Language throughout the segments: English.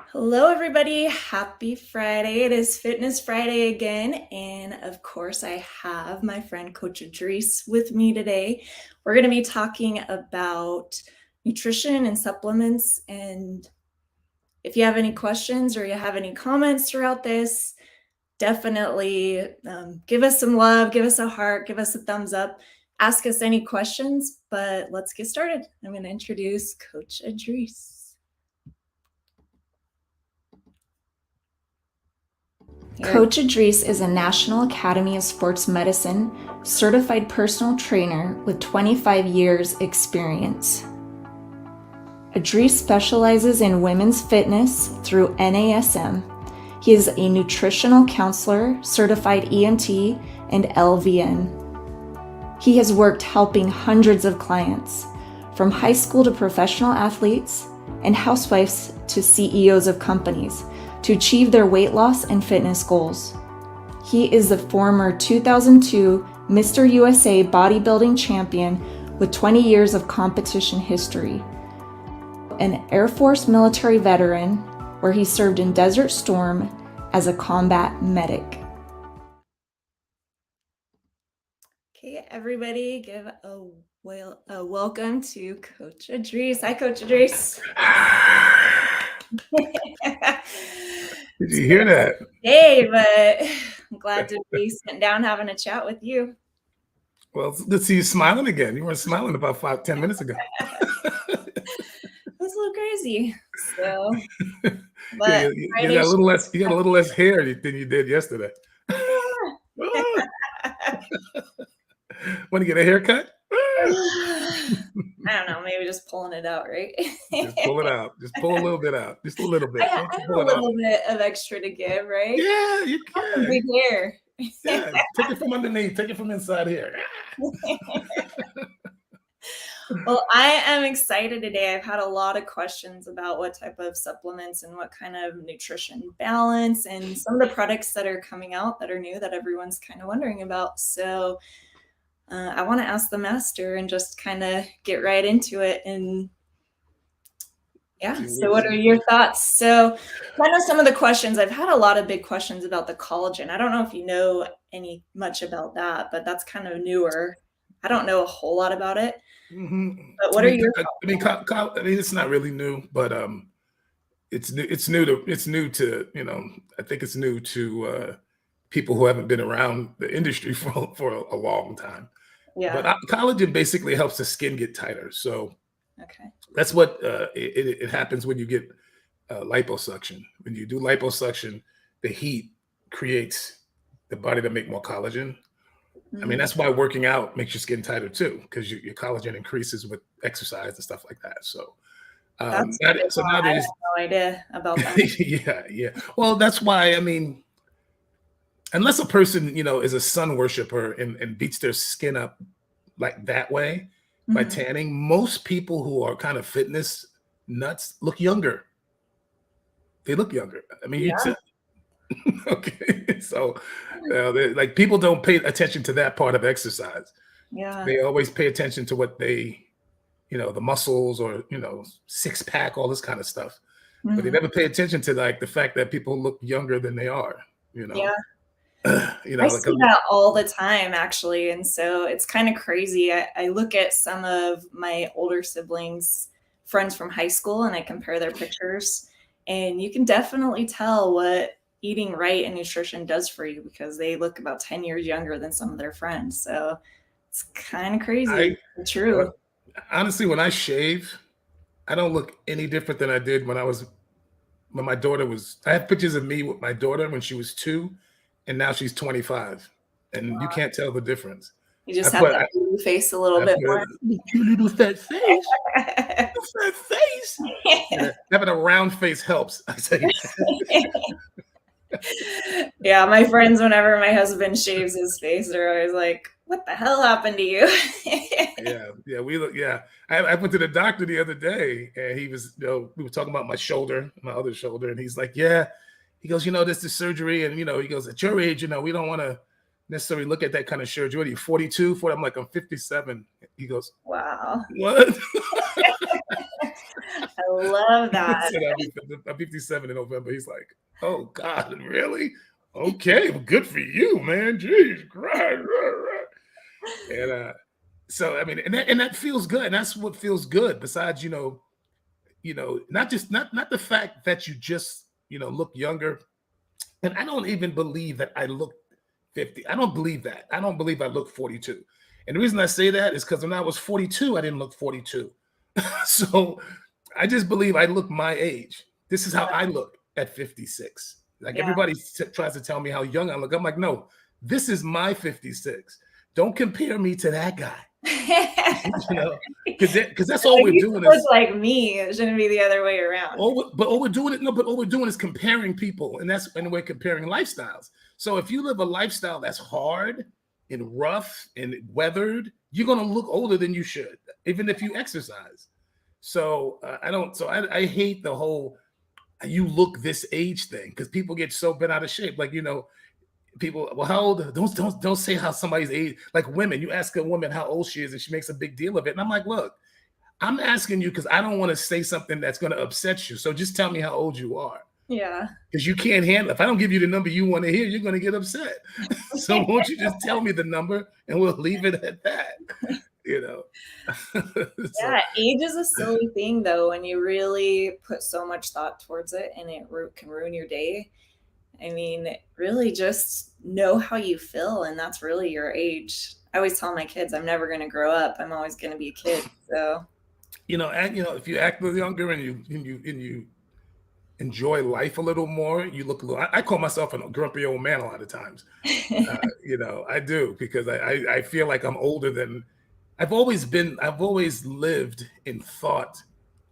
Hello, everybody. Happy Friday. It is Fitness Friday again. And of course, I have my friend Coach Idris with me today. We're going to be talking about nutrition and supplements. And if you have any questions or you have any comments throughout this, definitely give us some love, give us a heart, give us a thumbs up, ask us any questions. But let's get started. I'm going to introduce Coach Idris. Coach Idris is a National Academy of Sports Medicine certified personal trainer with 25 years experience. Idris specializes in women's fitness through NASM. He is a nutritional counselor, certified EMT, and LVN. He has worked helping hundreds of clients, from high school to professional athletes and housewives to CEOs of companies, to achieve their weight loss and fitness goals. He is the former 2002 Mr. USA bodybuilding champion with 20 years of competition history, an Air Force military veteran where he served in Desert Storm as a combat medic. Okay, everybody give a welcome to Coach Idris. Hi, Coach Idris. Did you hear that? Hey, but I'm glad to be sitting down having a chat with you. Well, it's good to see you smiling again. You weren't smiling about 5-10 minutes ago. It was a little crazy. So, but yeah, you got a little less. You got a little less hair than you did yesterday. Want to get a haircut? I don't know. Maybe just pulling it out, right? Just pull it out. Just pull a little bit out. Just a little bit. I have a little bit of extra to give, right? Yeah, you can. Big hair. Yeah, take it from underneath. Take it from inside here. Well, I am excited today. I've had a lot of questions about what type of supplements and what kind of nutrition balance and some of the products that are coming out that are new that everyone's kind of wondering about. So I want to ask the master and just kind of get right into it. And yeah, so what are your thoughts? So kind of some of the questions, I've had a lot of big questions about the collagen. I don't know if you know much about that, but that's kind of newer. I don't know a whole lot about it. Mm-hmm. But what are your thoughts? I mean, it's not really new, but it's new to I think it's new to people who haven't been around the industry for a long time. Yeah. But collagen basically helps the skin get tighter. So okay, that's what it happens when you get liposuction. When you do liposuction, the heat creates the body to make more collagen. I mean, that's why working out makes your skin tighter too, because your collagen increases with exercise and stuff like that. So, I have no idea about that. yeah. Well, that's why, I mean, unless a person, is a sun worshiper and beats their skin up like that way by tanning, most people who are kind of fitness nuts look younger. They look younger. I mean, okay, so like people don't pay attention to that part of exercise. Yeah, they always pay attention to what they, the muscles or six pack, all this kind of stuff. But they never pay attention to like the fact that people look younger than they are. Yeah, I see that all the time actually, and so it's kind of crazy. I look at some of my older siblings, friends from high school, and I compare their pictures, and you can definitely tell what eating right and nutrition does for you because they look about 10 years younger than some of their friends. So it's kind of crazy. True. Honestly, when I shave, I don't look any different than I did when my daughter was. I have pictures of me with my daughter when she was 2, and now she's 25, and you can't tell the difference. You just have that blue face a little bit more. You little fat face. Fat face. Yeah, having a round face helps. I say. Yeah, my friends, whenever my husband shaves his face, they're always like, "What the hell happened to you?" I went to the doctor the other day, and he was, we were talking about my other shoulder, and he's like, "Yeah." He goes, this is surgery, and he goes, "At your age, we don't want to necessarily look at that kind of surgery. What are you, 42? I'm like, I'm 57. He goes, "Wow, what?" I love He that. said I'm 57 in November. He's like, oh God, really? Okay, well, good for you, man. Jeez, Christ. And so I mean, and that feels good. And that's what feels good. Besides, not just not the fact that you just look younger. And I don't even believe that I look 50. I don't believe that. I don't believe I look 42. And the reason I say that is because when I was 42, I didn't look 42. So I just believe I look my age. This is how I look at 56. Like Yeah. everybody tries to tell me how young I look. I'm like, no, this is my 56. Don't compare me to that guy. You know, because that's all Like, we're you doing look is like me. It shouldn't be the other way around. all we're doing it. No, but all we're doing is comparing people, and we're comparing lifestyles. So if you live a lifestyle that's hard and rough and weathered, you're gonna look older than you should, even if you exercise. So I don't. So I hate the whole "you look this age" thing because people get so bent out of shape. Like people. Well, how old? Don't say how somebody's age. Like women, you ask a woman how old she is, and she makes a big deal of it. And I'm like, look, I'm asking you because I don't want to say something that's going to upset you. So just tell me how old you are. Yeah. Because you can't handle. If I don't give you the number you want to hear, you're going to get upset. So won't you just tell me the number and we'll leave it at that? You know. So Yeah, age is a silly thing though, when you really put so much thought towards it and it can ruin your day. I mean, really just know how you feel, and that's really your age. I always tell my kids, I'm never going to grow up. I'm always going to be a kid. So, if you act a little younger and you enjoy life a little more, you look a little. I call myself a grumpy old man a lot of times. I do because I feel like I'm older than I've always been. I've always lived in thought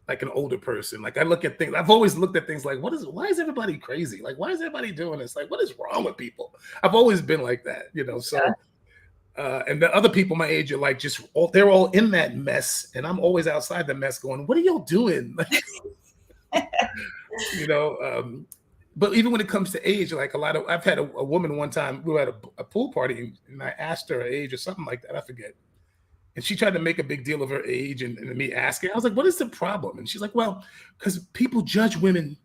like an older person. Like I look at things. I've always looked at things like, why is everybody crazy? Like, why is everybody doing this? Like, what is wrong with people? I've always been like that. yeah. So, and the other people my age are like, they're all in that mess. And I'm always outside the mess going, what are y'all doing? you know, but even when it comes to age, like I've had a woman one time, we were at a pool party and I asked her her age or something like that. I forget. And she tried to make a big deal of her age and me asking. I was like, what is the problem? And she's like, well, because people judge women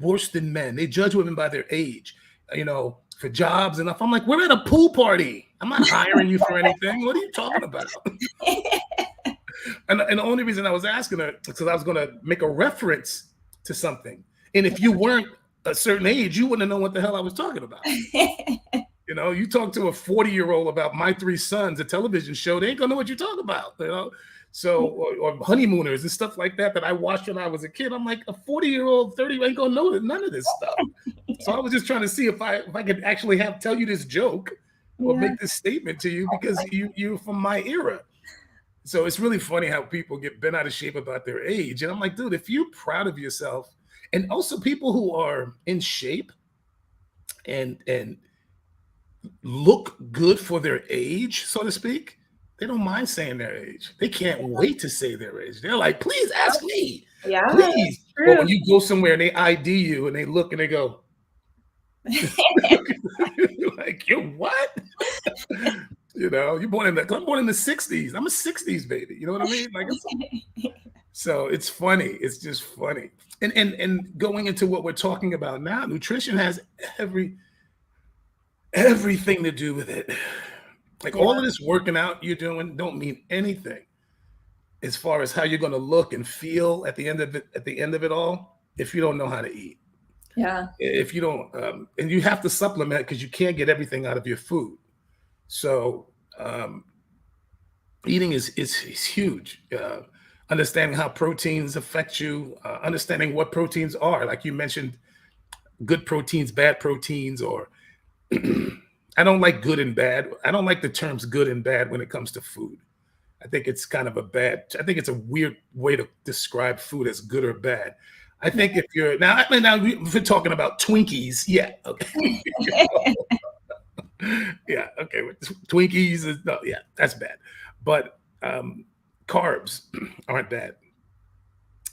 worse than men. They judge women by their age, for jobs and stuff. I'm like, we're at a pool party. I'm not hiring you for anything. What are you talking about? And the only reason I was asking her is because I was going to make a reference to something. And if you weren't a certain age, you wouldn't know what the hell I was talking about. You talk to a 40-year-old about My Three Sons, a television show, they ain't gonna know what you're talking about. So, or honeymooners and stuff like that I watched when I was a kid. I'm like, a 40-year-old, 30 ain't gonna know none of this stuff. So I was just trying to see if I could actually tell you this joke or make this statement to you because you're from my era. So it's really funny how people get bent out of shape about their age. And I'm like, dude, if you're proud of yourself, and also people who are in shape and look good for their age, so to speak, they don't mind saying their age. They can't wait to say their age. They're like, please ask me. Yeah, Please. true. But when you go somewhere and they ID you and they look and they go, you're like, you're what? I'm born in the 60s. I'm a 60s baby. You know what I mean? Like, so it's funny. It's just funny. And going into what we're talking about now, nutrition has everything to do with it. Like all of this working out you're doing don't mean anything as far as how you're going to look and feel at the end of it all if you don't know how to eat. Yeah. If you don't, and you have to supplement because you can't get everything out of your food. So eating is huge. Understanding how proteins affect you, understanding what proteins are, like you mentioned, good proteins, bad proteins, or I don't like good and bad. I don't like the terms good and bad when it comes to food. I think it's kind of I think it's a weird way to describe food as good or bad. I think if you're now we're talking about Twinkies, yeah, okay. Yeah, okay. Twinkies is no, yeah, that's bad. But carbs aren't bad.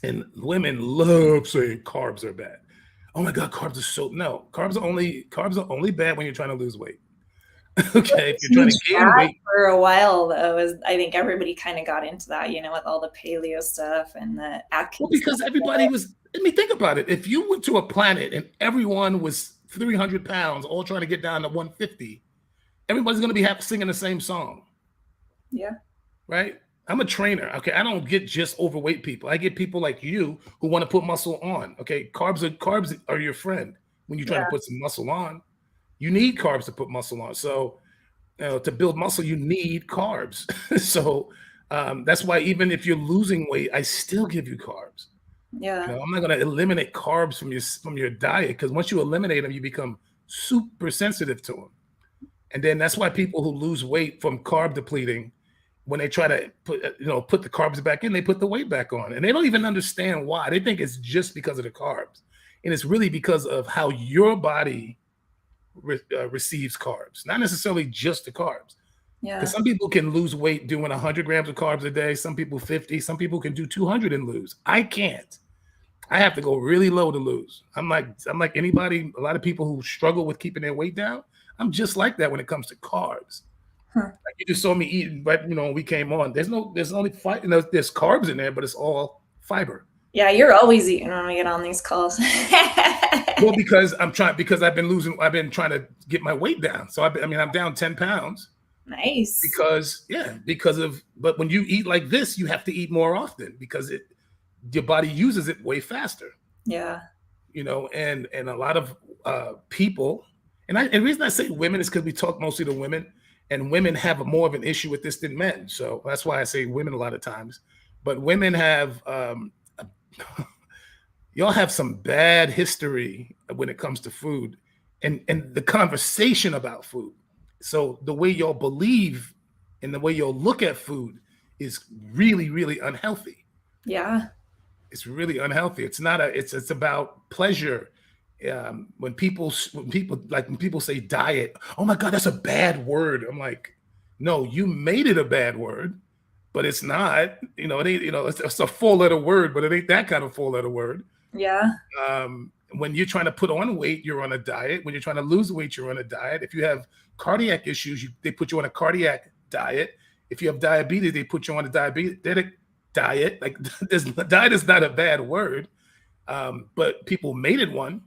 And women love saying carbs are bad. Oh my God, carbs are so no. Carbs are only bad when you're trying to lose weight. Okay, if you're trying Huge to gain fad weight. for a while though, is I think everybody kind of got into that, with all the paleo stuff and the Well, Atkins because everybody was, I mean, think about it. If you went to a planet and everyone was 300 pounds, all trying to get down to 150, everybody's going to be singing the same song, yeah. right? I'm a trainer. Okay. I don't get just overweight people. I get people like you who want to put muscle on. Okay. Carbs are your friend when you're trying to Yeah. put some muscle on. You need carbs to put muscle on. So, to build muscle, you need carbs. So, that's why even if you're losing weight, I still give you carbs. Yeah. I'm not going to eliminate carbs from your diet, because once you eliminate them, you become super sensitive to them. And then that's why people who lose weight from carb depleting, when they try to put the carbs back in, they put the weight back on, and they don't even understand why. They think it's just because of the carbs, and it's really because of how your body receives carbs, not necessarily just the carbs. Because Yeah. some people can lose weight doing 100 grams of carbs a day. Some people 50. Some people can do 200 and lose. I can't. I have to go really low to lose. I'm like anybody. A lot of people who struggle with keeping their weight down. I'm just like that when it comes to carbs. Huh. Like you just saw me eating, but when we came on, there's only there's carbs in there, but it's all fiber. Yeah, you're always eating when we get on these calls. Well, because I've been trying to get my weight down. So I'm down 10 pounds Nice. but when you eat like this, you have to eat more often because your body uses it way faster. Yeah. And a lot of people, and the reason I say women is because we talk mostly to women, and women have more of an issue with this than men. So that's why I say women a lot of times. But women have, y'all have some bad history when it comes to food and the conversation about food. So the way y'all believe and the way y'all look at food is really, really unhealthy. Yeah. It's really unhealthy. It's about pleasure. When people say diet, oh my God, that's a bad word. I'm like, no, you made it a bad word, but it's not. It ain't. It's a 4-letter word, but it ain't that kind of 4-letter word. Yeah. When you're trying to put on weight, you're on a diet. When you're trying to lose weight, you're on a diet. If you have cardiac issues, they put you on a cardiac diet. If you have diabetes, they put you on a diabetic diet. Like diet is not a bad word, but people made it one.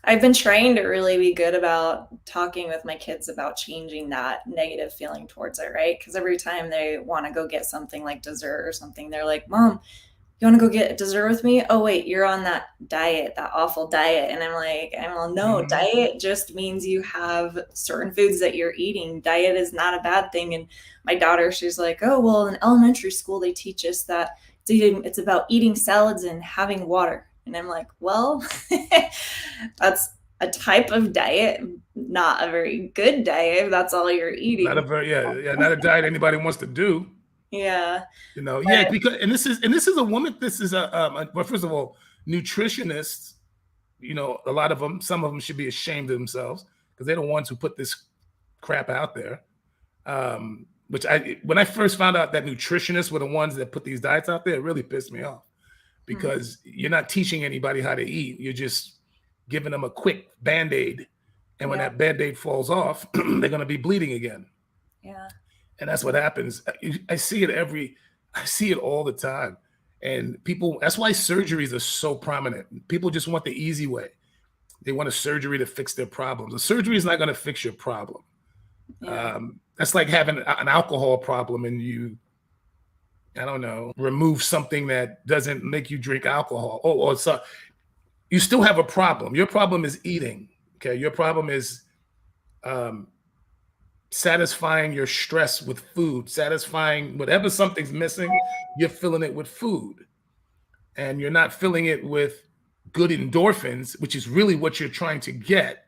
I've been trying to really be good about talking with my kids about changing that negative feeling towards it, right? Because every time they want to go get something like dessert or something, they're like, Mom, you want to go get dessert with me? Oh, wait, you're on that diet, that awful diet. And I'm like, no, diet just means you have certain foods that you're eating. Diet is not a bad thing. And my daughter, she's like, oh, well, in elementary school, they teach us that it's about eating salads and having water. And I'm like, well, that's a type of diet, not a very good diet if that's all you're eating. Not a diet anybody wants to do. Yeah. Because this is a woman. This is well, first of all, nutritionists. A lot of them, some of them should be ashamed of themselves because they're the ones who put this crap out there. When I first found out that nutritionists were the ones that put these diets out there, it really pissed me off because you're not teaching anybody how to eat. You're just giving them a quick Band-Aid. And when that Band-Aid falls off, they're going to be bleeding again. Yeah. And that's what happens. I see it all the time. And that's why surgeries are so prominent. People just want the easy way. They want a surgery to fix their problems. A surgery is not going to fix your problem. Yeah. That's like having an alcohol problem and you, I don't know, remove something that doesn't make you drink alcohol. So you still have a problem. Your problem is eating. Okay. Your problem is satisfying your stress with food, satisfying whatever something's missing, you're filling it with food. And you're not filling it with good endorphins, which is really what you're trying to get.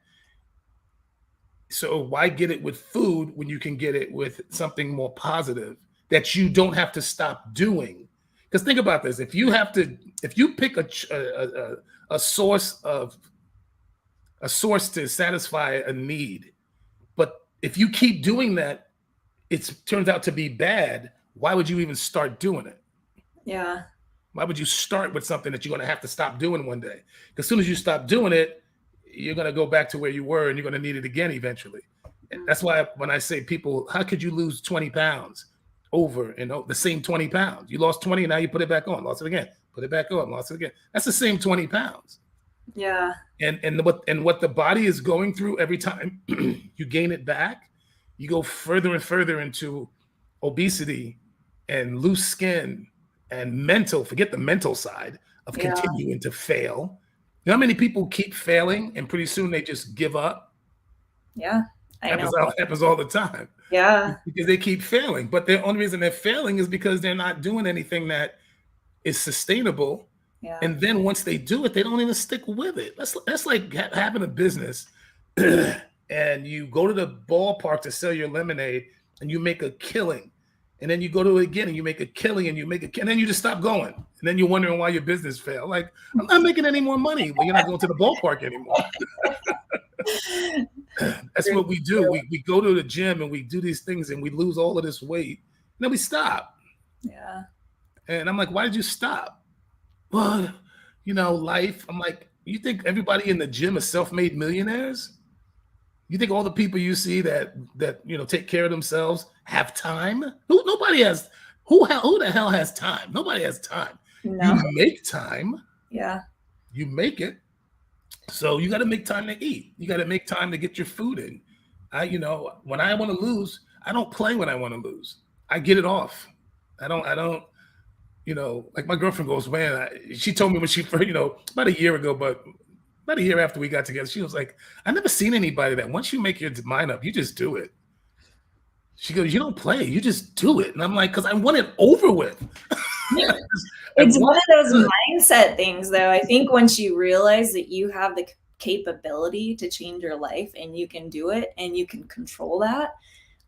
So why get it with food when you can get it with something more positive that you don't have to stop doing? Because think about this: if you pick a source to satisfy a need, but if you keep doing that, it turns out to be bad. Why would you even start doing it? Yeah. Why would you start with something that you're going to have to stop doing one day? Because as soon as you stop doing it, you're going to go back to where you were and you're going to need it again eventually. That's why when I say people, how could you lose 20 pounds over and the same 20 pounds? You lost 20, now you put it back on, lost it again, put it back on, lost it again. That's the same 20 pounds. Yeah. And what the body is going through every time you gain it back, you go further and further into obesity and loose skin and forget the mental side of continuing to fail. You know how many people keep failing and pretty soon they just give up? Yeah. Happens all the time. Yeah. Because they keep failing. But the only reason they're failing is because they're not doing anything that is sustainable. Yeah. And then once they do it, they don't even stick with it. That's like having a business and you go to the ballpark to sell your lemonade and you make a killing. And then you go to it again and you make a killing and then you just stop going. And then you're wondering why your business failed. Like, I'm not making any more money. Well, you're not going to the ballpark anymore. That's what we do. We go to the gym and we do these things and we lose all of this weight. And then we stop. Yeah. And I'm like, why did you stop? Well, life. I'm like, you think everybody in the gym is self-made millionaires? You think all the people you see that take care of themselves have time? Who the hell has time? Nobody has time. No. You make time. Yeah. You make it. So you got to make time to eat. You got to make time to get your food in. When I want to lose, I don't play when I want to lose. I get it off. I don't, like my girlfriend goes, man, she told me when she first, about a year ago, but about a year after we got together, she was like, I've never seen anybody that once you make your mind up, you just do it. She goes, you don't play, you just do it. And I'm like, because I want it over with. It's one of those mindset things, though. I think once you realize that you have the capability to change your life and you can do it and you can control that,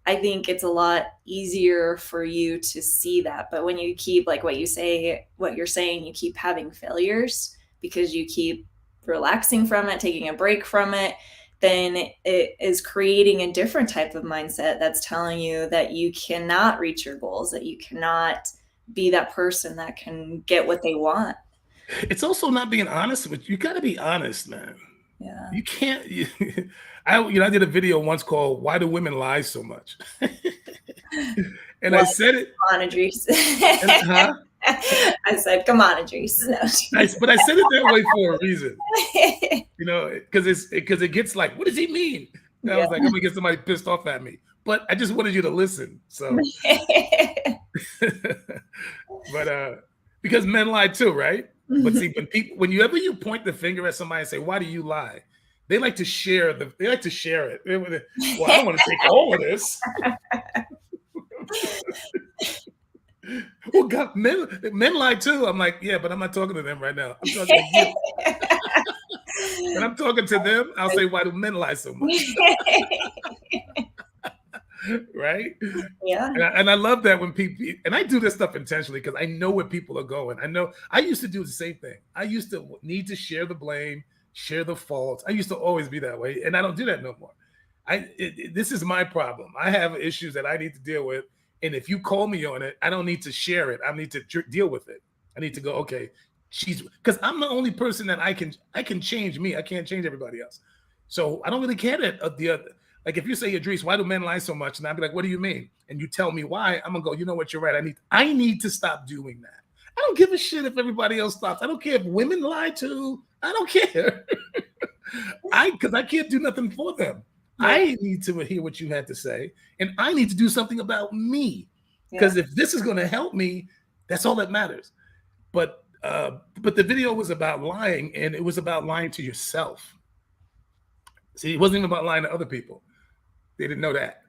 I think it's a lot easier for you to see that. But when you keep, like what you're saying, you keep having failures because you keep relaxing from it, taking a break from it, then it is creating a different type of mindset that's telling you that you cannot reach your goals, that you cannot be that person that can get what they want. It's also not being honest with you. You got to be honest, man. Yeah. You can't. I did a video once called "Why Do Women Lie So Much?" And I said it. Come on, Idris. I said, "Come on, Idris." No. But I said it that way for a reason. Because it gets like, what does he mean? And I was like, I'm gonna get somebody pissed off at me. But I just wanted you to listen. So, but because men lie too, right? But see, whenever you point the finger at somebody and say, "Why do you lie?" They like to share it. Well, I don't want to take all of this. Well, God, men lie too. I'm like, yeah, but I'm not talking to them right now. I'm talking to you. When I'm talking to them, I'll say, why do men lie so much? Right? Yeah. And I love that when people, and I do this stuff intentionally because I know where people are going. I used to do the same thing. I used to need to share the blame, share the faults. I used to always be that way, and I don't do that no more. This is my problem. I have issues that I need to deal with, and if you call me on it, I don't need to share it. I need to deal with it. I need to go, okay, because I'm the only person that I can change me. I can't change everybody else. So I don't really care that the other. Like if you say, Idris, why do men lie so much? And I'd be like, what do you mean? And you tell me why, I'm gonna go, you know what, you're right. I need to stop doing that. I don't give a shit if everybody else stops. I don't care if women lie too. I don't care. Because I can't do nothing for them. Yeah. I need to hear what you had to say, and I need to do something about me. Because if this is gonna help me, that's all that matters. But the video was about lying, and it was about lying to yourself. See, it wasn't even about lying to other people. They didn't know that.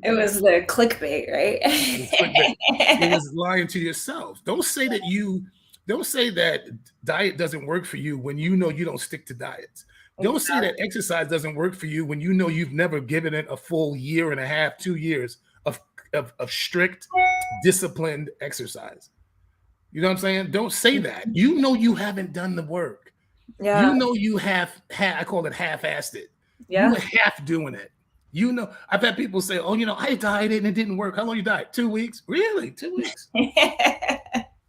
It was the clickbait, right? It was lying to yourself. Don't say that diet doesn't work for you when you know you don't stick to diets. Don't say that exercise doesn't work for you when you know you've never given it a full year and a half, 2 years of strict, disciplined exercise. You know what I'm saying? Don't say that. You know you haven't done the work. Yeah. You know you I call it half-assed it. Yeah. You were half doing it. You know, I've had people say, oh, I dieted and it didn't work. How long you diet? 2 weeks? Really? 2 weeks?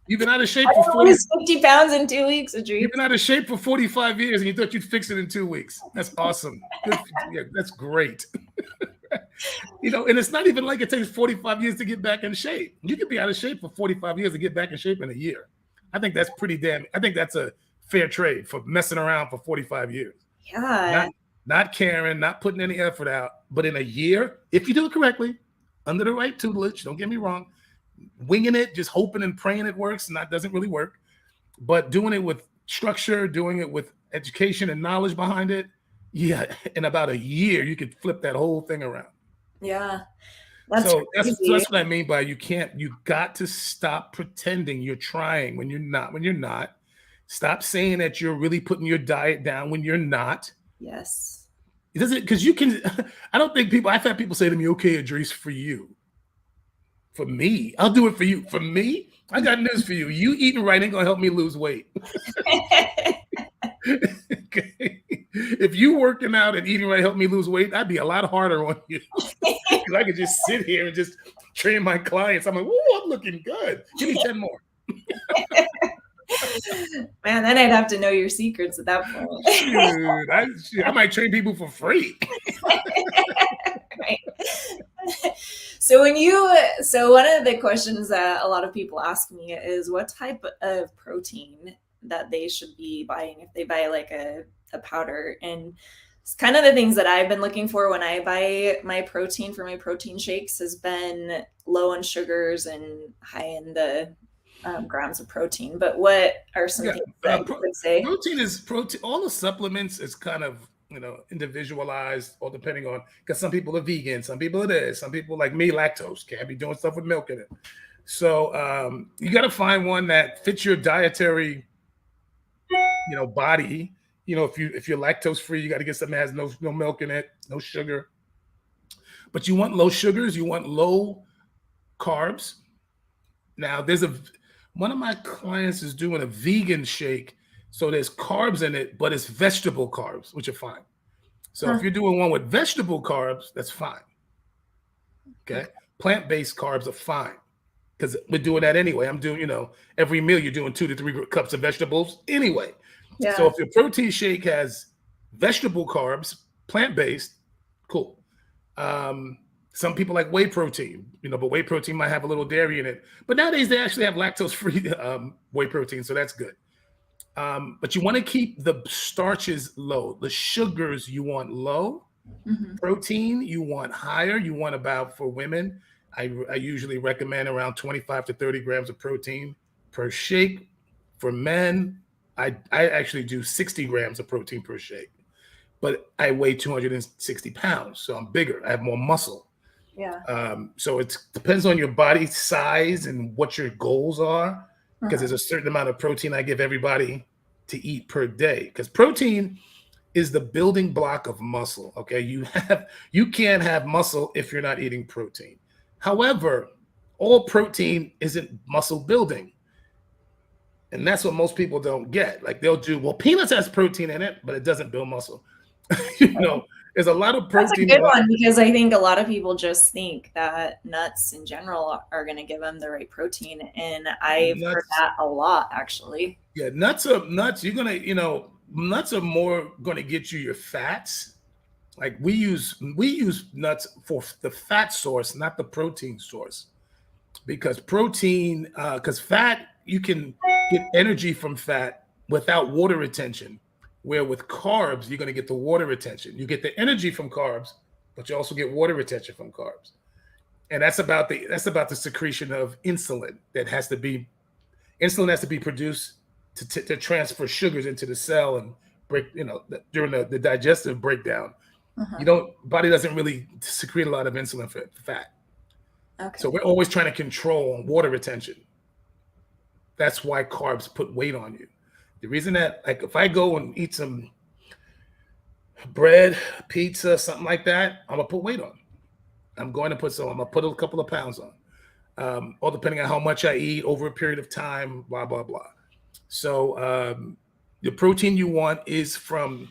You've been out of shape I for don't 40. lose 50 pounds in 2 weeks, You've Idris. been out of shape for 45 years, and you thought you'd fix it in 2 weeks. That's awesome. Good. Yeah, that's great. And it's not even like it takes 45 years to get back in shape. You could be out of shape for 45 years to get back in shape in a year. I think that's I think that's a fair trade for messing around for 45 years. Yeah. Not caring, not putting any effort out. But in a year, if you do it correctly, under the right tutelage, don't get me wrong, winging it, just hoping and praying it works, and that doesn't really work. But doing it with structure, doing it with education and knowledge behind it, yeah, in about a year, you could flip that whole thing around. Yeah. That's So crazy. that's what I mean by you got to stop pretending you're trying when you're not. Stop saying that you're really putting your diet down when you're not. Yes. It doesn't, because you can, I don't think I've had people say to me, okay, Idris, for you. For me, I'll do it for you. For me, I got news for you. You eating right ain't gonna help me lose weight. Okay. If you working out and eating right help me lose weight, I'd be a lot harder on you. Because I could just sit here and just train my clients. I'm like, oh, I'm looking good. Give me 10 more. Man, then I'd have to know your secrets at that point. Shoot, I might train people for free. Right. So one of the questions that a lot of people ask me is what type of protein that they should be buying if they buy like a powder. And it's kind of the things that I've been looking for when I buy my protein for my protein shakes has been low in sugars and high in the grams of protein. But what are some things that you would say? Protein. All the supplements is kind of individualized, or depending on, because some people are vegan, some people it is, some people like me, lactose, can't be doing stuff with milk in it. So you got to find one that fits your dietary, body. If you're lactose free, you got to get something that has no milk in it, no sugar. But you want low sugars, you want low carbs. Now one of my clients is doing a vegan shake. So there's carbs in it, but it's vegetable carbs, which are fine. So if you're doing one with vegetable carbs, that's fine. Okay. Plant-based carbs are fine because we're doing that anyway. I'm doing, every meal you're doing 2 to 3 cups of vegetables anyway. Yeah. So if your protein shake has vegetable carbs, plant-based, cool. Some people like whey protein, but whey protein might have a little dairy in it. But nowadays they actually have lactose-free whey protein, so that's good. But you want to keep the starches low. The sugars you want low. Mm-hmm. Protein you want higher. You want about, for women, I usually recommend around 25 to 30 grams of protein per shake. For men, I actually do 60 grams of protein per shake. But I weigh 260 pounds, so I'm bigger. I have more muscle. Yeah. So it depends on your body size and what your goals are. Because there's a certain amount of protein I give everybody to eat per day. Because protein is the building block of muscle. Okay, you can't have muscle if you're not eating protein. However, all protein isn't muscle building, and that's what most people don't get. Like they'll do, well, peanuts has protein in it, but it doesn't build muscle. There's a lot of protein. That's a good one, because I think a lot of people just think that nuts in general are going to give them the right protein, and I've heard that a lot, actually. Yeah, nuts. You're gonna, nuts are more going to get you your fats. Like we use nuts for the fat source, not the protein source, because fat, you can get energy from fat without water retention. Where with carbs, you're going to get the water retention. You get the energy from carbs, but you also get water retention from carbs. And that's about the secretion of insulin insulin has to be produced to transfer sugars into the cell and break, during the digestive breakdown. Body doesn't really secrete a lot of insulin for fat. Okay. So we're always trying to control water retention. That's why carbs put weight on you. The reason that, like, if I go and eat some bread, pizza, something like that, I'm gonna put weight on. I'm gonna put a couple of pounds on, all depending on how much I eat over a period of time, blah, blah, blah. So the protein you want is from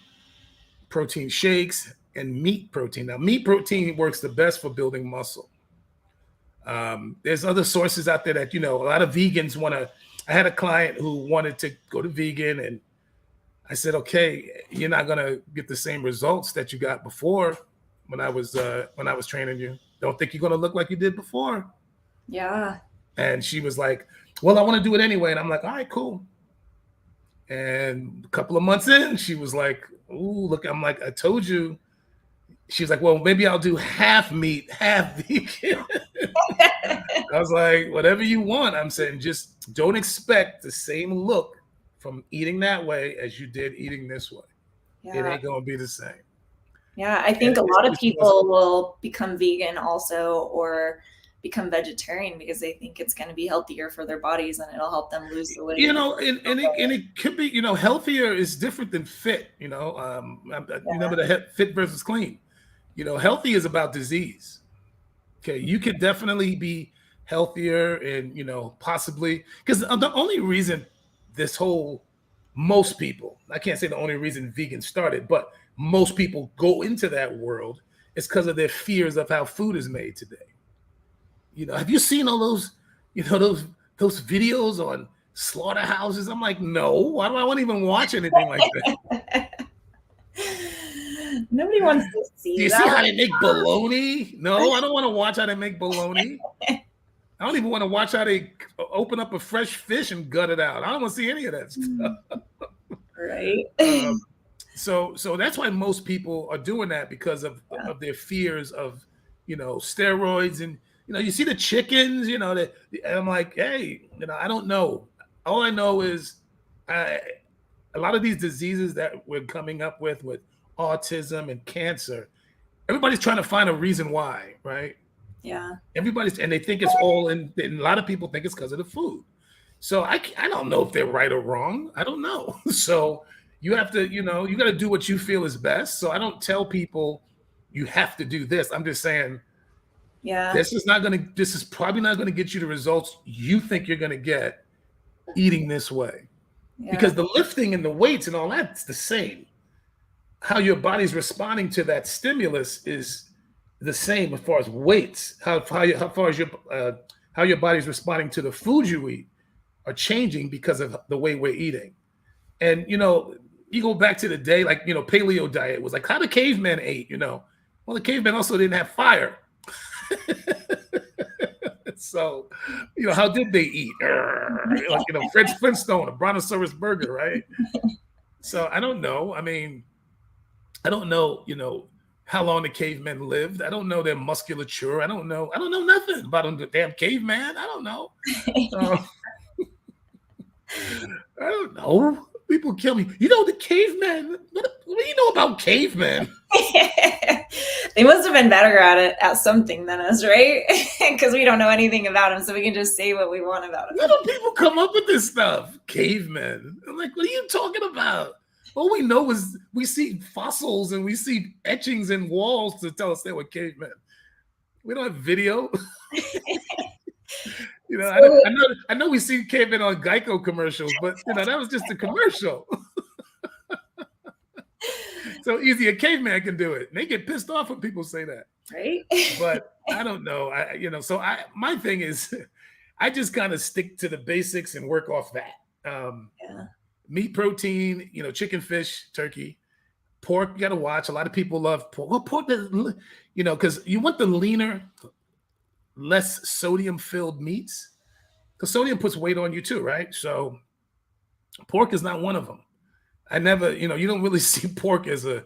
protein shakes and meat protein. Now, meat protein works the best for building muscle. There's other sources out there that, a lot of vegans want to I had a client who wanted to go to vegan, and I said, okay, you're not gonna get the same results that you got before when I was training you. Don't think you're gonna look like you did before. Yeah. And she was like, well, I want to do it anyway. And I'm like, all right, cool. And a couple of months in, she was like, ooh, look, I'm like, I told you. She's like, well, maybe I'll do half meat, half vegan. I was like, whatever you want. I'm saying, just don't expect the same look from eating that way as you did eating this way. Yeah. It ain't gonna be the same. Yeah, I think a lot of people will become vegan also, or become vegetarian because they think it's going to be healthier for their bodies and it'll help them lose the weight. You know, and it could be, you know, healthier is different than fit. You know, remember the fit versus clean. You know, healthy is about disease. Okay, you could definitely be healthier, and you know, possibly, because the only reason most people, I can't say the only reason vegan started, but most people go into that world is because of their fears of how food is made today. You know, have you seen all those, you know, those videos on slaughterhouses? I'm like, no, why do I want to even watch anything like that? Nobody wants to see. Do you see how they make bologna? No, I don't want to watch how they make bologna. I don't even want to watch how they open up a fresh fish and gut it out. I don't want to see any of that stuff. Right. So that's why most people are doing that, because of their fears of, you know, steroids. And, you know, you see the chickens, you know, and I'm like, hey, you know, I don't know. All I know is a lot of these diseases that we're coming up with autism and cancer, everybody's trying to find a reason why, right? Yeah. And they think it's all and a lot of people think it's because of the food. So I don't know if they're right or wrong. I don't know. So you have to, you know, you got to do what you feel is best. So I don't tell people you have to do this. I'm just saying, yeah, this is probably not going to get you the results you think you're going to get eating this way. Yeah. Because the lifting and the weights and all that's the same. How your body's responding to that stimulus is the same as far as weights. How your body's responding to the food you eat are changing because of the way we're eating. And, you know, you go back to the day, like, you know, paleo diet was like how the cavemen ate, you know. Well, the cavemen also didn't have fire. So, you know, how did they eat? Like, you know, Fred Flintstone, a brontosaurus burger, right? So I don't know. I mean, I don't know, you know, how long the cavemen lived. I don't know their musculature. I don't know nothing about them, the damn caveman. I don't know. I don't know. People kill me. You know, the cavemen. What do you know about cavemen? They must have been better at something than us, right? Because we don't know anything about them, so we can just say what we want about them. Where do people come up with this stuff? Cavemen. I'm like, what are you talking about? All we know is we see fossils and we see etchings in walls to tell us they were cavemen. We don't have video. You know, I know we see cavemen on Geico commercials, but you know, that was just a commercial. So easy, a caveman can do it. And they get pissed off when people say that. Right. But I don't know. My thing is I just kind of stick to the basics and work off that. Meat, protein, you know, chicken, fish, turkey, pork. You got to watch. A lot of people love pork. Well, pork, you know, because you want the leaner, less sodium-filled meats. Because sodium puts weight on you too, right? So pork is not one of them. I never, you know, you don't really see pork as a,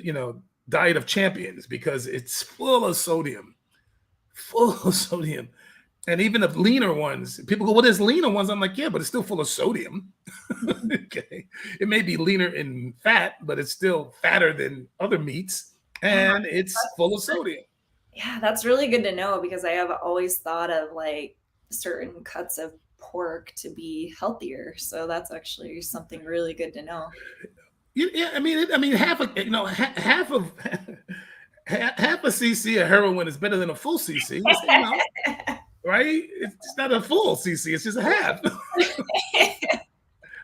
you know, diet of champions because it's full of sodium. And even the leaner ones, people go, well, there's leaner ones. I'm like, yeah, but it's still full of sodium. Okay. It may be leaner in fat, but it's still fatter than other meats. And it's full of sodium. Yeah, that's really good to know because I have always thought of like certain cuts of pork to be healthier. So that's actually something really good to know. Yeah, I mean, half a cc of heroin is better than a full cc. You know, right? It's not a full cc; it's just a half.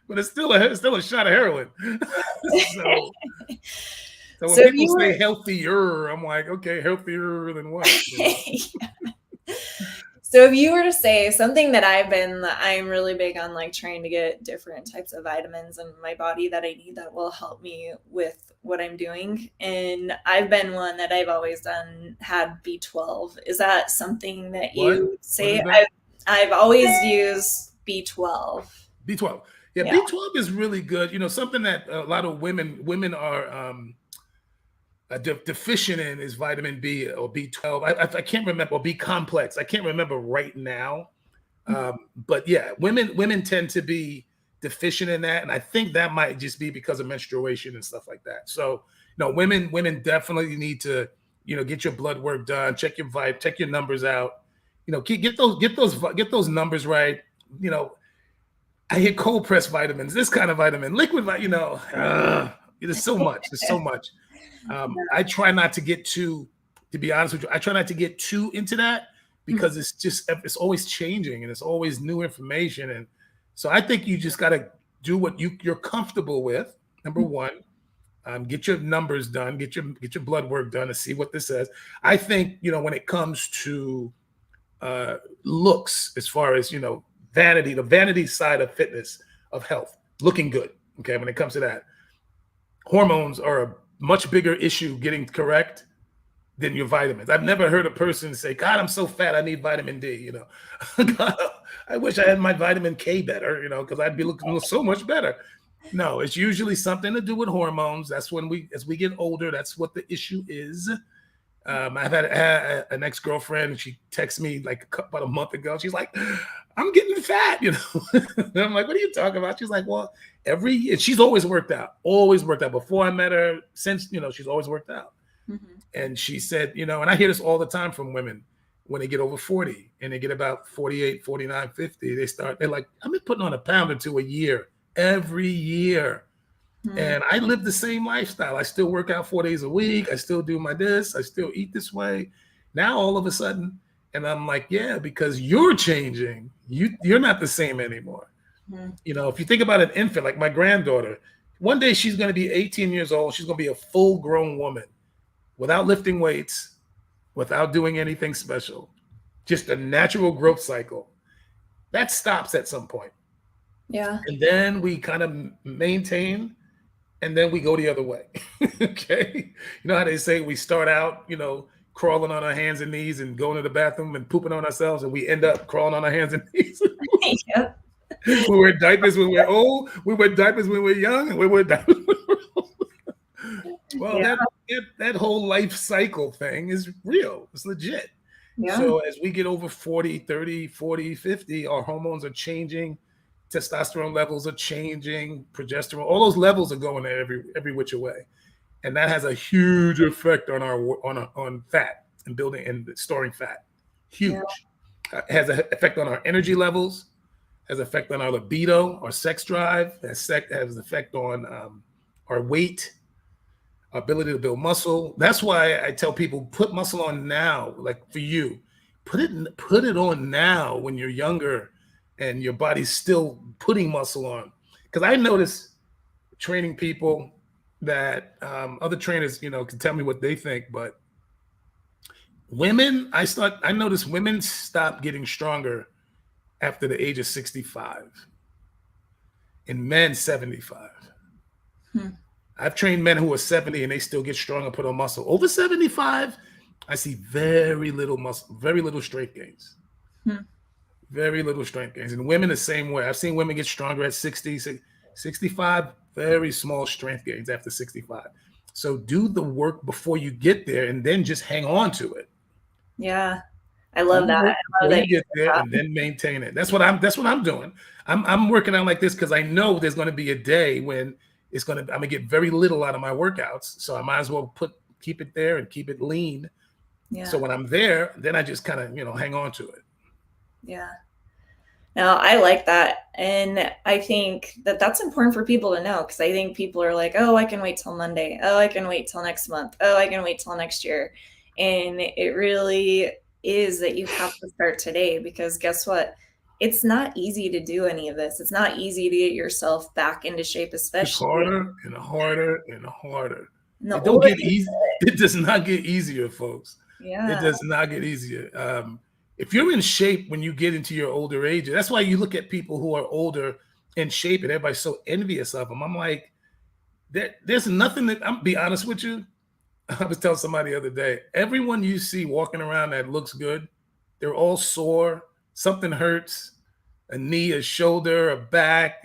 But it's still a shot of heroin. So when people say healthier, I'm like, okay, healthier than what? You know? So if you were to say something that I'm really big on, like trying to get different types of vitamins in my body that I need that will help me with what I'm doing. And I've been one that I've always had B12. Is that something that you would What say? is that? I've always used B12. B12. Yeah, Yeah. B12 is really good. You know, something that a lot of women are deficient in is vitamin B or B12. I can't remember, or B complex. I can't remember right now. But yeah, women tend to be deficient in that, and I think that might just be because of menstruation and stuff like that. So, no, women definitely need to, get your blood work done, check your check your numbers out. Get those numbers right. I hit cold press vitamins, this kind of vitamin, liquid, there's so much. There's so much. I try not to get to be honest with you, I try not to get too into that because it's always changing and it's always new information. And so I think you just got to do what you're comfortable with. Number one, get your numbers done, get your blood work done and see what this says. I think, when it comes to looks, as far as, the vanity side of fitness, of health, looking good. Okay. When it comes to that, hormones are a much bigger issue getting correct than your vitamins. I've never heard a person say, God, I'm so fat, I need vitamin D. God, I wish I had my vitamin K better, because I'd be looking so much better. No, it's usually something to do with hormones. That's when as we get older, that's what the issue is. I've had an ex-girlfriend. She texted me like about a month ago. She's like, I'm getting fat, And I'm like, what are you talking about? She's like, well, every year, she's always worked out. Before I met her, since, she's always worked out. Mm-hmm. And she said, and I hear this all the time from women when they get over 40 and they get about 48, 49, 50, they're like, I've been putting on a pound or two a year, every year. And I live the same lifestyle. I still work out 4 days a week. I still do I still eat this way. Now, all of a sudden, and I'm like, yeah, because you're changing. You're not the same anymore. If you think about an infant, like my granddaughter, one day she's going to be 18 years old. She's going to be a full grown woman without lifting weights, without doing anything special, just a natural growth cycle. That stops at some point. Yeah. And then we kind of maintain, and then we go the other way. Okay. You know how they say we start out, crawling on our hands and knees and going to the bathroom and pooping on ourselves, and we end up crawling on our hands and knees. Yep. We wear diapers when we're old. We wear diapers when we're young, and we wear diapers when we're old. Well, Yeah. that whole life cycle thing is real. It's legit. Yeah. So as we get over 40, 30, 40, 50, our hormones are changing. Testosterone levels are changing, progesterone, all those levels are going there every which way. And that has a huge effect on on fat and building and storing fat. Huge. Yeah. It has an effect on our energy levels, has an effect on our libido, our sex drive, has an effect on our weight, our ability to build muscle. That's why I tell people, put muscle on now. Like for you, put it on now when you're younger and your body's still putting muscle on. Because I notice training people that other trainers, can tell me what they think, but women, I notice women stop getting stronger after the age of 65 and men 75. I've trained men who are 70 and they still get strong and put on muscle. Over 75, I see very little muscle, very little strength gains. Very little strength gains. And women the same way. I've seen women get stronger at 60, 65, very small strength gains after 65. So do the work before you get there and then just hang on to it. Yeah. I love that. I love that you get there and then maintain it. That's what I'm doing. I'm working out like this because I know there's going to be a day when I'm gonna get very little out of my workouts. So I might as well keep it there and keep it lean. Yeah. So when I'm there, then I just kind of, hang on to it. Yeah. No, I like that. And I think that that's important for people to know, because I think people are like, oh, I can wait till Monday. Oh, I can wait till next month. Oh, I can wait till next year. And it really is that you have to start today, because guess what? It's not easy to do any of this. It's not easy to get yourself back into shape, especially. It's harder and harder and harder. It don't get easy. It does not get easier, folks. Yeah. It does not get easier. if you're in shape when you get into your older age, that's why you look at people who are older in shape and everybody's so envious of them. I'm like, there's nothing that, I'm be honest with you. I was telling somebody the other day, everyone you see walking around that looks good, they're all sore. Something hurts, a knee, a shoulder, a back.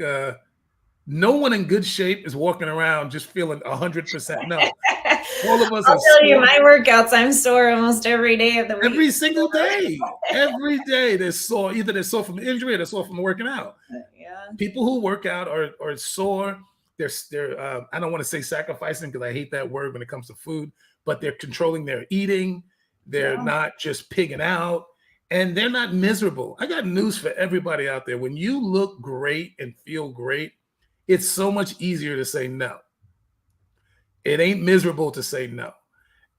No one in good shape is walking around just feeling 100%. No, all of us I'll are tell you, sore. my workouts, I'm sore almost every day of the week. Every single day. Every day they're sore. Either they're sore from injury or they're sore from working out. Yeah. People who work out are sore. They're I don't want to say sacrificing because I hate that word when it comes to food, but they're controlling their eating. They're not just pigging out, and they're not miserable. I got news for everybody out there. When you look great and feel great, it's so much easier to say no. It ain't miserable to say no.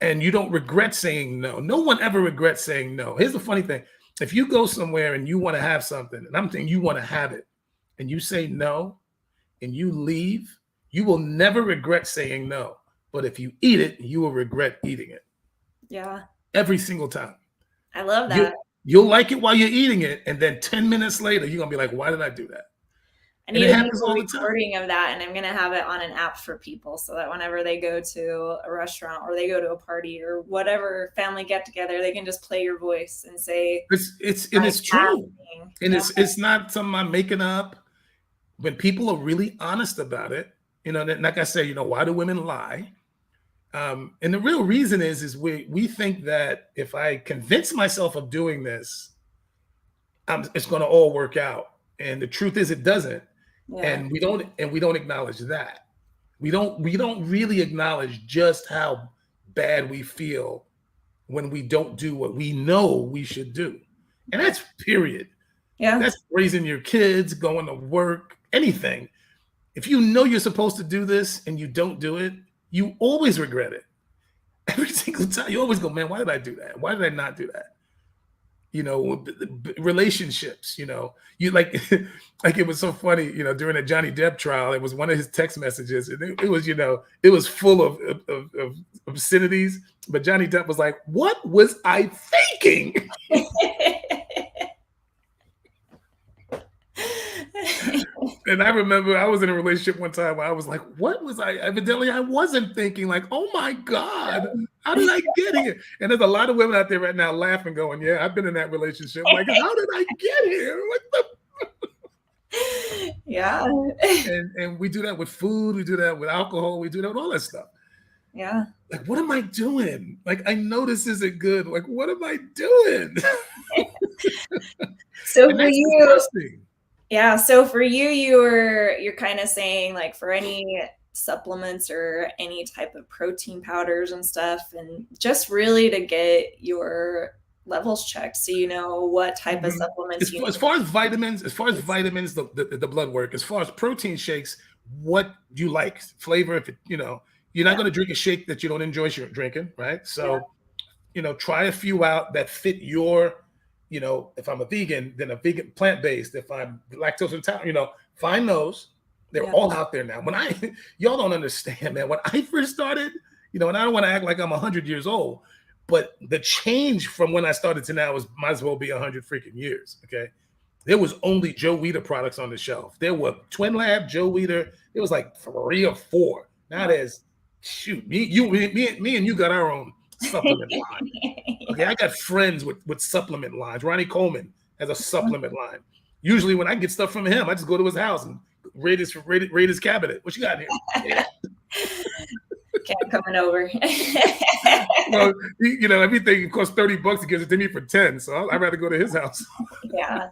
And you don't regret saying no. No one ever regrets saying no. Here's the funny thing. If you go somewhere and you want to have something, and I'm saying you want to have it, and you say no, and you leave, you will never regret saying no. But if you eat it, you will regret eating it. Yeah. Every single time. I love that. You'll like it while you're eating it, and then 10 minutes later, you're going to be like, why did I do that? I need to make a recording of that, and I'm going to have it on an app for people so that whenever they go to a restaurant or they go to a party or whatever family get together, they can just play your voice and say it's true. And it's not something I'm making up. When people are really honest about it, like I said, why do women lie? And the real reason is we think that if I convince myself of doing this, it's going to all work out. And the truth is it doesn't. Yeah. And we don't acknowledge that. We don't really acknowledge just how bad we feel when we don't do what we know we should do. And that's period. Yeah. That's raising your kids, going to work, anything. If you know you're supposed to do this and you don't do it, you always regret it. Every single time you always go, man, why did I do that? Why did I not do that? Relationships, you like it was so funny, during the Johnny Depp trial, it was one of his text messages, and it was, it was full of obscenities, but Johnny Depp was like, what was I thinking? And I remember I was in a relationship one time where I was like, what was I? Evidently, I wasn't thinking, like, oh my God, how did I get here? And there's a lot of women out there right now laughing, going, yeah, I've been in that relationship. Like, how did I get here? What the? Yeah. And we do that with food. We do that with alcohol. We do that with all that stuff. Yeah. Like, what am I doing? Like, I know this isn't good. Like, what am I doing? So for you, disgusting. Yeah. So for you, you're kind of saying, like, for any supplements or any type of protein powders and stuff, and just really to get your levels checked so you know what type of supplements you need. As far as vitamins, the blood work, as far as protein shakes, what you like, flavor, if it, you're not going to drink a shake that you don't enjoy drinking, right? So, try a few out that fit your, if I'm a vegan, then a vegan plant-based. If I'm lactose intolerant, find those. They're all out there now. Y'all don't understand, man. When I first started, and I don't want to act like I'm 100 years old, but the change from when I started to now might as well be 100 freaking years. Okay. There was only Joe Weider products on the shelf. There were Twin Lab, Joe Weider. It was like 3 or 4. Now there's, shoot, me and you got our own supplement line. Okay, I got friends with supplement lines. Ronnie Coleman has a supplement line. Usually when I get stuff from him, I just go to his house and raid his cabinet. What you got here? Yeah. Cat coming over. Well, everything costs $30. He gives it to me for 10. So I'd rather go to his house. Yeah.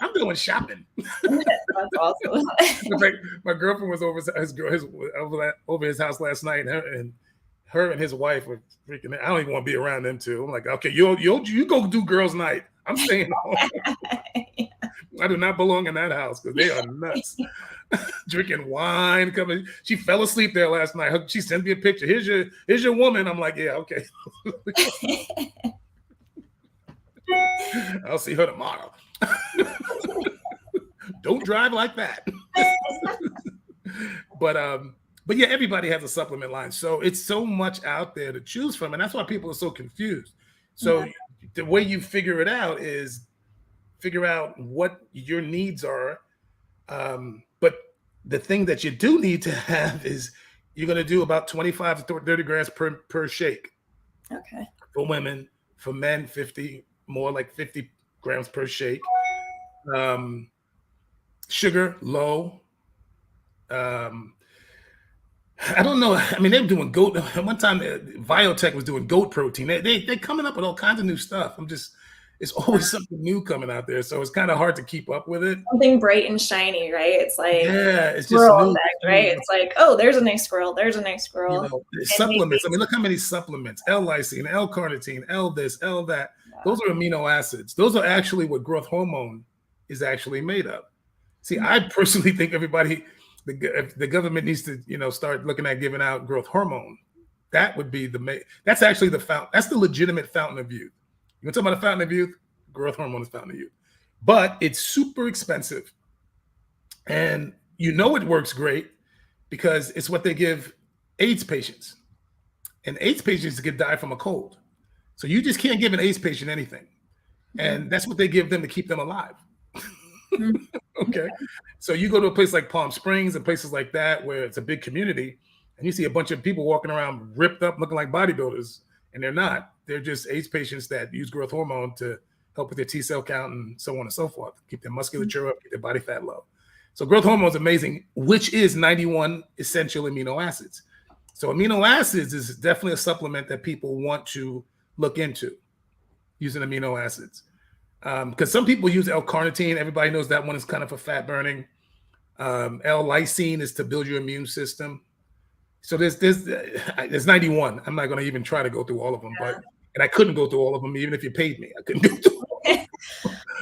I'm doing shopping. That's awesome. In fact, my girlfriend was over his house last night, and her and his wife were freaking. I don't even want to be around them two. I'm like, okay, you go do girls' night. I'm staying home. Yeah. I do not belong in that house because they are nuts. Drinking wine, coming. She fell asleep there last night. She sent me a picture. Here's your woman. I'm like, yeah, okay. I'll see her tomorrow. Don't drive like that. But yeah, everybody has a supplement line. So it's so much out there to choose from. And that's why people are so confused. So the way you figure it out is figure out what your needs are. But the thing that you do need to have is you're going to do about 25 to 30 grams per shake. Okay. For women, for men, 50, more like 50 grams per shake. Sugar, low. I don't know. I mean, they're doing goat. One time, Biotech was doing goat protein. They're coming up with all kinds of new stuff. It's always something new coming out there. So it's kind of hard to keep up with it. Something bright and shiny, right? It's like, yeah, it's just squirrel new, effect, right? It's like, oh, there's a nice squirrel. There's a nice squirrel. Supplements. I mean, look how many supplements: L-lysine, L-carnitine, L this, L that. Those are amino acids. Those are actually what growth hormone is actually made of. See, I personally think the government needs to, start looking at giving out growth hormone. That would be that's actually that's the legitimate fountain of youth. You want to talk about a fountain of youth? Growth hormone is fountain of youth. But it's super expensive. And it works great because it's what they give AIDS patients. And AIDS patients could die from a cold. So you just can't give an AIDS patient anything. And that's what they give them to keep them alive. Okay. So you go to a place like Palm Springs and places like that where it's a big community and you see a bunch of people walking around ripped up looking like bodybuilders, and they're not. They're just AIDS patients that use growth hormone to help with their T cell count and so on and so forth, keep their musculature up, keep their body fat low. So growth hormone is amazing, which is 91 essential amino acids. So amino acids is definitely a supplement that people want to look into, using amino acids. Because some people use L-carnitine. Everybody knows that one is kind of for fat burning. L-lysine is to build your immune system. So there's 91. I'm not going to even try to go through all of them, and I couldn't go through all of them even if you paid me. I couldn't go through all of them.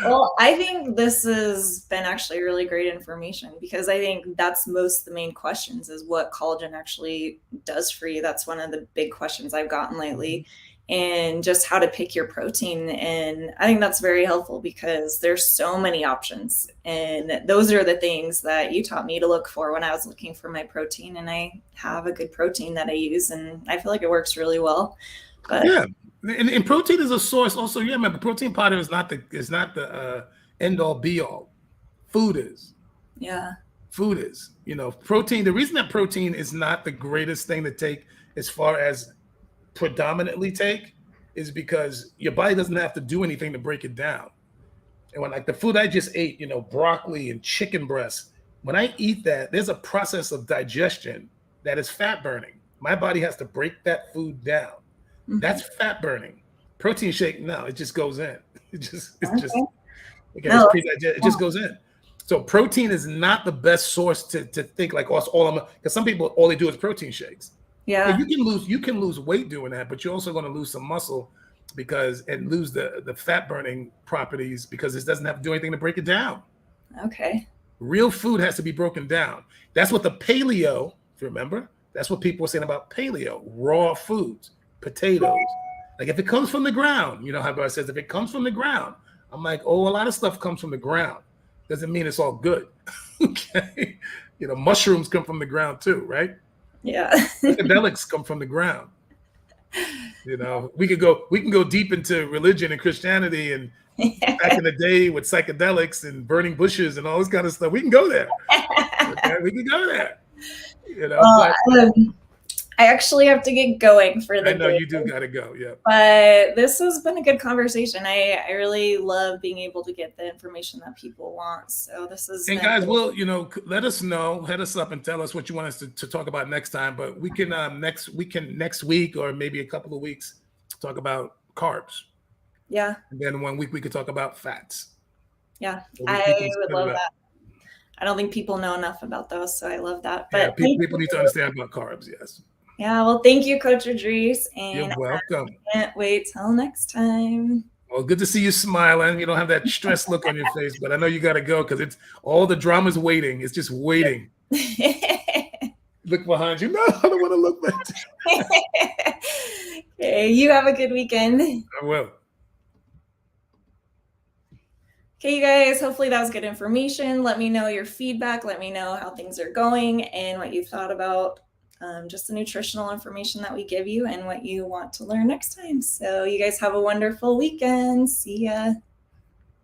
Well, I think this has been actually really great information because I think that's most of the main questions is what collagen actually does for you. That's one of the big questions I've gotten lately, and just how to pick your protein. And I think that's very helpful because there's so many options. And those are the things that you taught me to look for when I was looking for my protein. And I have a good protein that I use, and I feel like it works really well. But yeah. And protein is a source also. Yeah, man, but protein powder is not the end all be all. Food is. Yeah. Food is. Protein. The reason that protein is not the greatest thing to take as far as predominantly take is because your body doesn't have to do anything to break it down. And when like the food I just ate, broccoli and chicken breast, when I eat that, there's a process of digestion that is fat burning. My body has to break that food down. That's fat burning. Protein shake, no, it just goes in. It just goes in. So protein is not the best source to think like because some people all they do is protein shakes. Yeah. You can lose weight doing that, but you're also going to lose some muscle and lose the fat burning properties because it doesn't have to do anything to break it down. Okay. Real food has to be broken down. That's what the paleo, if you remember, that's what people were saying about paleo, raw foods. Potatoes, like if it comes from the ground, how everybody says if it comes from the ground, I'm like, a lot of stuff comes from the ground. Doesn't mean it's all good. Okay, mushrooms come from the ground too, right? Yeah. Psychedelics come from the ground. We can go deep into religion and Christianity and back in the day with psychedelics and burning bushes and all this kind of stuff. We can go there. Okay? We can go there. I actually have to get going for the day. I know you do got to go, yeah. But this has been a good conversation. I really love being able to get the information that people want. So this is. And guys, let us know, hit us up and tell us what you want us to talk about next time. But we can next week or maybe a couple of weeks talk about carbs. Yeah. And then 1 week we could talk about fats. Yeah, I would love that. I don't think people know enough about those, so I love that. But people need to understand about carbs. Yes. Yeah, well, thank you, Coach Idris. And you're welcome. I can't wait till next time. Well, good to see you smiling. You don't have that stressed look on your face, but I know you got to go because it's all the drama's waiting. It's just waiting. Look behind you. No, I don't want to look back. Okay, you have a good weekend. I will. Okay, you guys, hopefully that was good information. Let me know your feedback. Let me know how things are going and what you thought about just the nutritional information that we give you and what you want to learn next time. So you guys have a wonderful weekend. See ya.